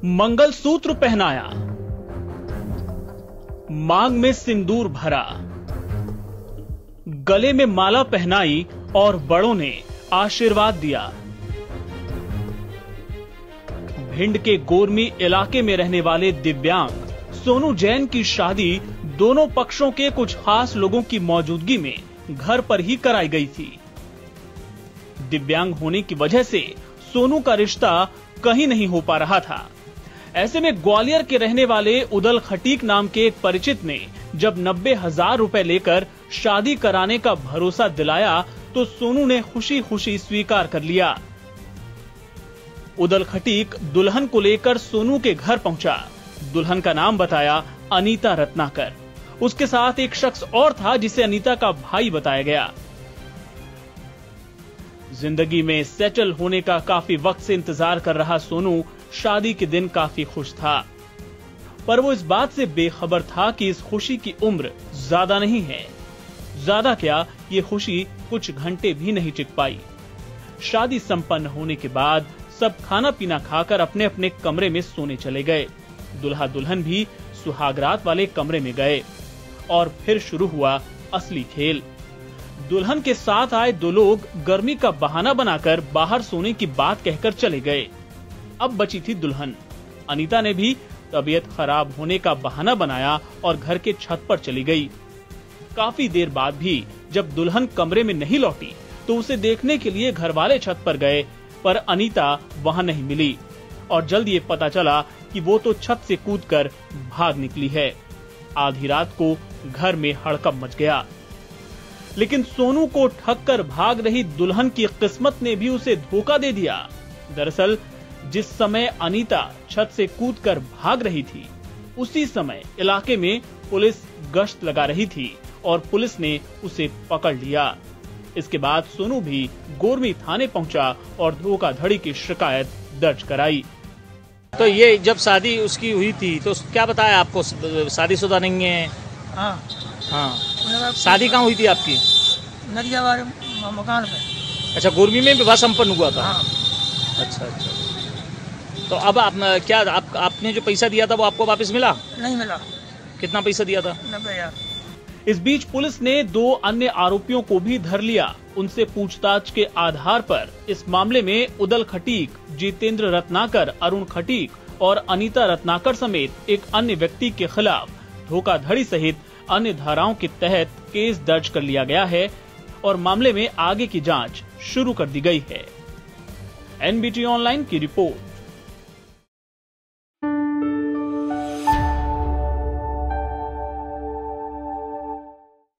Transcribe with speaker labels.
Speaker 1: मंगलसूत्र पहनाया, मांग में सिंदूर भरा, गले में माला पहनाई और बड़ों ने आशीर्वाद दिया। भिंड के गोरमी इलाके में रहने वाले दिव्यांग सोनू जैन की शादी दोनों पक्षों के कुछ खास लोगों की मौजूदगी में घर पर ही कराई गई थी। दिव्यांग होने की वजह से सोनू का रिश्ता कहीं नहीं हो पा रहा था। ऐसे में ग्वालियर के रहने वाले उदल खटीक नाम के एक परिचित ने जब 90,000 रुपए लेकर शादी कराने का भरोसा दिलाया तो सोनू ने खुशी खुशी स्वीकार कर लिया। उदल खटीक दुल्हन को लेकर सोनू के घर पहुंचा। दुल्हन का नाम बताया अनीता रत्नाकर। उसके साथ एक शख्स और था जिसे अनीता का भाई बताया गया। जिंदगी में सेटल होने का काफी वक्त से इंतजार कर रहा सोनू शादी के दिन काफी खुश था, पर वो इस बात से बेखबर था कि इस खुशी की उम्र ज्यादा नहीं है। ज्यादा क्या, ये खुशी कुछ घंटे भी नहीं टिक पाई। शादी संपन्न होने के बाद सब खाना पीना खाकर अपने अपने कमरे में सोने चले गए। दुल्हा दुल्हन भी सुहागरात वाले कमरे में गए और फिर शुरू हुआ असली खेल। दुल्हन के साथ आए दो लोग गर्मी का बहाना बनाकर बाहर सोने की बात कहकर चले गए। अब बची थी दुल्हन। अनीता ने भी तबीयत खराब होने का बहाना बनाया और घर के छत पर चली गई। काफी देर बाद भी जब दुल्हन कमरे में नहीं लौटी तो उसे देखने के लिए घर वाले छत पर गए, पर अनीता वहां नहीं मिली और जल्द ये पता चला कि वो तो छत से कूदकर भाग निकली है। आधी रात को घर में हड़कंप मच गया, लेकिन सोनू को ठग कर भाग रही दुल्हन की किस्मत ने भी उसे धोखा दे दिया। दरअसल जिस समय अनीता छत से कूदकर भाग रही थी, उसी समय इलाके में पुलिस गश्त लगा रही थी और पुलिस ने उसे पकड़ लिया। इसके बाद सोनू भी गोरमी थाने पहुंचा और धोखाधड़ी की शिकायत दर्ज कराई।
Speaker 2: तो ये जब शादी उसकी हुई थी तो क्या बताया आपको? शादीशुदा नहीं है?
Speaker 3: हाँ
Speaker 2: हाँ। शादी कहाँ हुई थी आपकी?
Speaker 3: नदियावार मकान पे।
Speaker 2: अच्छा, गोरमी में विवाह संपन्न हुआ था?
Speaker 3: हाँ।
Speaker 2: अच्छा। तो अब आपने जो पैसा दिया था वो आपको वापस मिला?
Speaker 3: नहीं मिला।
Speaker 2: कितना पैसा दिया था?
Speaker 3: 90,000।
Speaker 1: इस बीच पुलिस ने 2 अन्य आरोपियों को भी धर लिया। उनसे पूछताछ के आधार पर इस मामले में उदल खटीक, जितेंद्र रत्नाकर, अरुण खटीक और अनीता रत्नाकर समेत एक अन्य व्यक्ति के खिलाफ धोखाधड़ी सहित अन्य धाराओं के तहत केस दर्ज कर लिया गया है और मामले में आगे की जांच शुरू कर दी गई है। NBT ऑनलाइन की रिपोर्ट।